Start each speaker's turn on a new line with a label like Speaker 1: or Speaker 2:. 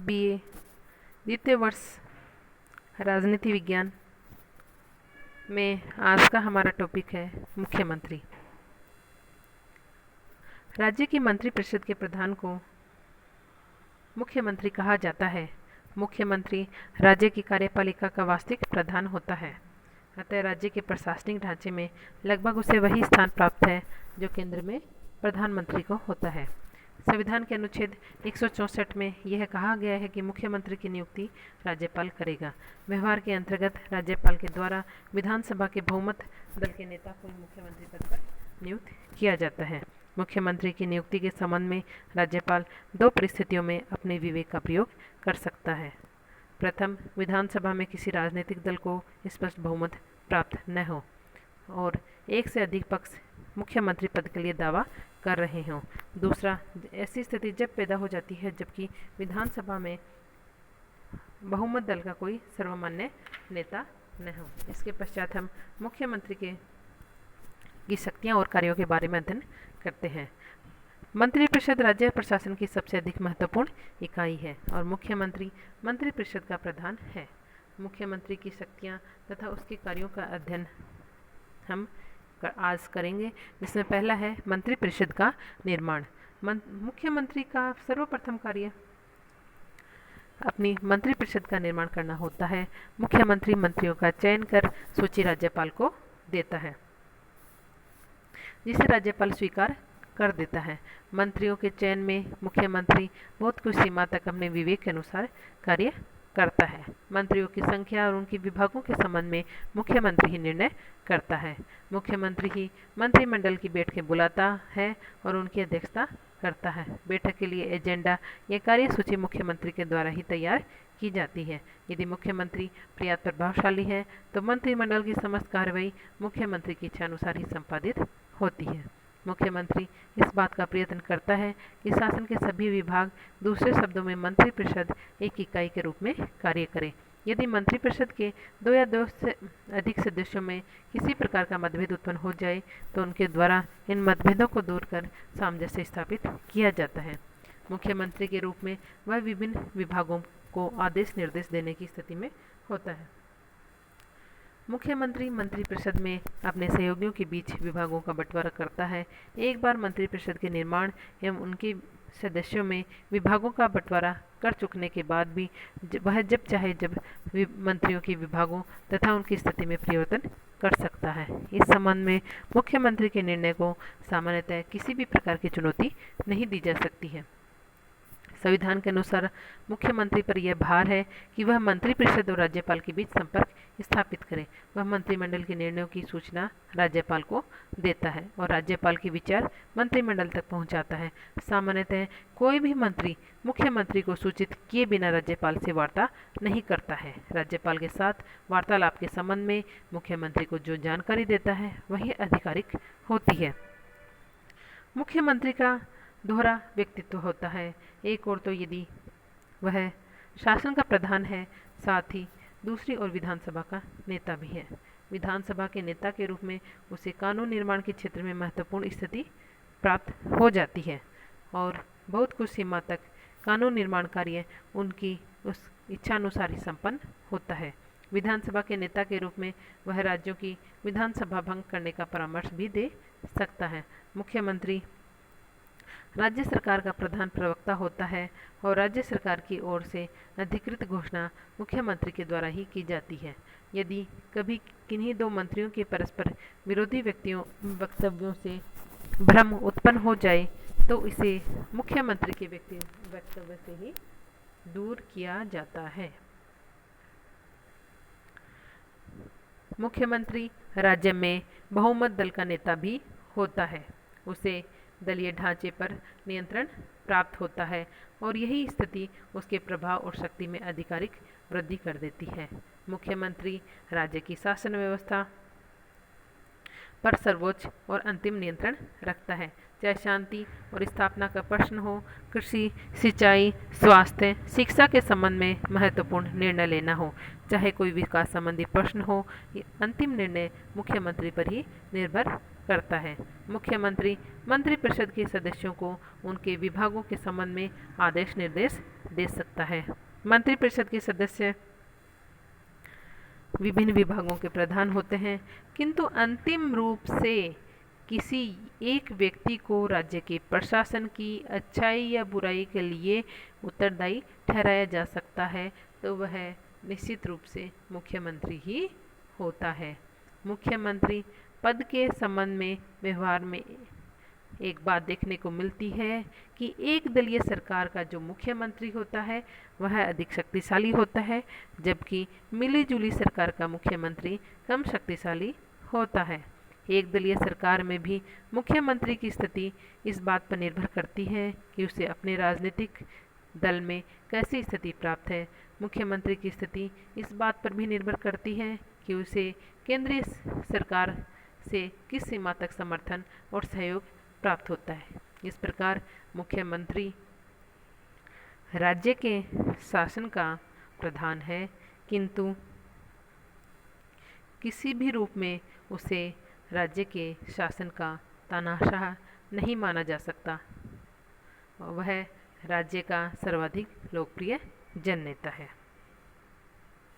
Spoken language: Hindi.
Speaker 1: बीए द्वितीय वर्ष राजनीति विज्ञान में आज का हमारा टॉपिक है मुख्यमंत्री। राज्य की मंत्रिपरिषद के प्रधान को मुख्यमंत्री कहा जाता है। मुख्यमंत्री राज्य की कार्यपालिका का वास्तविक प्रधान होता है, अतः राज्य के प्रशासनिक ढांचे में लगभग उसे वही स्थान प्राप्त है जो केंद्र में प्रधानमंत्री को होता है। संविधान के अनुच्छेद 164 में यह कहा गया है कि मुख्यमंत्री की नियुक्ति राज्यपाल करेगा। व्यवहार के अंतर्गत राज्यपाल के द्वारा विधानसभा के बहुमत दल के नेता को मुख्यमंत्री पद पर नियुक्त किया जाता है। मुख्यमंत्री की नियुक्ति के संबंध में राज्यपाल दो परिस्थितियों में अपने विवेक का प्रयोग कर सकता है। प्रथम, विधानसभा में किसी राजनीतिक दल को स्पष्ट बहुमत प्राप्त न हो और एक से अधिक पक्ष मुख्यमंत्री पद के लिए दावा कर रहे हों। दूसरा, ऐसी स्थिति जब पैदा हो जाती है जबकि विधानसभा में बहुमत दल का कोई सर्वमान्य नेता न हो। इसके पश्चात हम मुख्यमंत्री की शक्तियां और कार्यों के बारे में अध्ययन करते हैं। मंत्रिपरिषद राज्य प्रशासन की सबसे अधिक महत्वपूर्ण इकाई है और मुख्यमंत्री मंत्रिपरिषद का प्रधान है। मुख्यमंत्री की शक्तियां तथा उसके कार्यों का अध्ययन हम आज करेंगे, जिसमें पहला है मंत्रिपरिषद का निर्माण। मुख्यमंत्री का सर्वप्रथम कार्य अपनी मंत्रिपरिषद का निर्माण करना होता है। मुख्यमंत्री मंत्रियों का चयन कर सूची राज्यपाल को देता है, जिसे राज्यपाल स्वीकार कर देता है। मंत्रियों के चयन में मुख्यमंत्री बहुत कुछ सीमा तक अपने विवेक के अनुसार कार्य करता है। मंत्रियों की संख्या और उनकी विभागों के संबंध में मुख्यमंत्री ही निर्णय करता है। मुख्यमंत्री ही मंत्रिमंडल की बैठकें बुलाता है और उनकी अध्यक्षता करता है। बैठक के लिए एजेंडा या कार्यसूची मुख्यमंत्री के द्वारा ही तैयार की जाती है। यदि मुख्यमंत्री पर्याप्त प्रभावशाली है तो मंत्रिमंडल की समस्त कार्रवाई मुख्यमंत्री की इच्छानुसार ही संपादित होती है। मुख्यमंत्री इस बात का प्रयत्न करता है कि शासन के सभी विभाग, दूसरे शब्दों में मंत्रिपरिषद, एक इकाई के रूप में कार्य करें। यदि मंत्रिपरिषद के दो या दो से अधिक सदस्यों में किसी प्रकार का मतभेद उत्पन्न हो जाए तो उनके द्वारा इन मतभेदों को दूर कर सामंजस्य स्थापित किया जाता है। मुख्यमंत्री के रूप में वह विभिन्न विभागों को आदेश निर्देश देने की स्थिति में होता है। मुख्यमंत्री मंत्रिपरिषद में अपने सहयोगियों के बीच विभागों का बंटवारा करता है। एक बार मंत्रिपरिषद के निर्माण एवं उनके सदस्यों में विभागों का बंटवारा कर चुकने के बाद भी वह जब चाहे जब मंत्रियों के विभागों तथा उनकी स्थिति में परिवर्तन कर सकता है। इस संबंध में मुख्यमंत्री के निर्णय को सामान्यतः किसी भी प्रकार की चुनौती नहीं दी जा सकती है। संविधान के अनुसार मुख्यमंत्री पर यह भार है कि वह मंत्रिपरिषद और राज्यपाल के बीच संपर्क स्थापित करे। वह मंत्रिमंडल के निर्णयों की सूचना राज्यपाल को देता है और राज्यपाल के विचार मंत्रिमंडल तक पहुंचाता है। सामान्यतः कोई भी मंत्री मुख्यमंत्री को सूचित किए बिना राज्यपाल से वार्ता नहीं करता है। राज्यपाल के साथ वार्तालाप के संबंध में मुख्यमंत्री को जो जानकारी देता है वही आधिकारिक होती है। मुख्यमंत्री का दोहरा व्यक्तित्व होता है। एक और तो यदि वह शासन का प्रधान है, साथ ही दूसरी ओर विधानसभा का नेता भी है। विधानसभा के नेता के रूप में उसे कानून निर्माण के क्षेत्र में महत्वपूर्ण स्थिति प्राप्त हो जाती है और बहुत कुछ सीमा तक कानून निर्माण कार्य उनकी उस इच्छानुसार ही संपन्न होता है। विधानसभा के नेता के रूप में वह राज्यों की विधानसभा भंग करने का परामर्श भी दे सकता है। मुख्यमंत्री राज्य सरकार का प्रधान प्रवक्ता होता है और राज्य सरकार की ओर से अधिकृत घोषणा मुख्यमंत्री के द्वारा ही की जाती है। यदि कभी किन्हीं दो मंत्रियों के परस्पर विरोधी वक्तव्यों से भ्रम उत्पन्न हो जाए तो इसे मुख्यमंत्री के वक्तव्य से ही दूर किया जाता है। मुख्यमंत्री राज्य में बहुमत दल का नेता भी होता है। उसे दलीय ढांचे पर नियंत्रण प्राप्त होता है और यही स्थिति उसके प्रभाव और शक्ति में आधिकारिक वृद्धि कर देती है। मुख्यमंत्री राज्य की शासन व्यवस्था पर सर्वोच्च और अंतिम नियंत्रण रखता है। चाहे शांति और स्थापना का प्रश्न हो, कृषि, सिंचाई, स्वास्थ्य, शिक्षा के संबंध में महत्वपूर्ण निर्णय लेना हो, चाहे कोई विकास संबंधी प्रश्न हो, ये अंतिम निर्णय मुख्यमंत्री पर ही निर्भर करता है। मुख्यमंत्री मंत्रिपरिषद के सदस्यों को उनके विभागों के संबंध में आदेश निर्देश दे सकता है। मंत्रिपरिषद के सदस्य विभिन्न विभागों के प्रधान होते हैं, किंतु अंतिम रूप से किसी एक व्यक्ति को राज्य के प्रशासन की अच्छाई या बुराई के लिए उत्तरदायी ठहराया जा सकता है, तो वह निश्चित रूप से मुख्यमंत्री ही होता है। मुख्यमंत्री पद के संबंध में व्यवहार में एक बात देखने को मिलती है कि एक दलीय सरकार का जो मुख्यमंत्री होता है वह अधिक शक्तिशाली होता है, जबकि मिलीजुली सरकार का मुख्यमंत्री कम शक्तिशाली होता है। एक दलीय सरकार में भी मुख्यमंत्री की स्थिति इस बात पर निर्भर करती है कि उसे अपने राजनीतिक दल में कैसी स्थिति प्राप्त है। मुख्यमंत्री की स्थिति इस बात पर भी निर्भर करती है कि उसे केंद्रीय सरकार से किस सीमा तक समर्थन और सहयोग प्राप्त होता है। इस प्रकार मुख्यमंत्री राज्य के शासन का प्रधान है, किंतु किसी भी रूप में उसे राज्य के शासन का तानाशाह नहीं माना जा सकता। वह राज्य का सर्वाधिक लोकप्रिय जननेता है।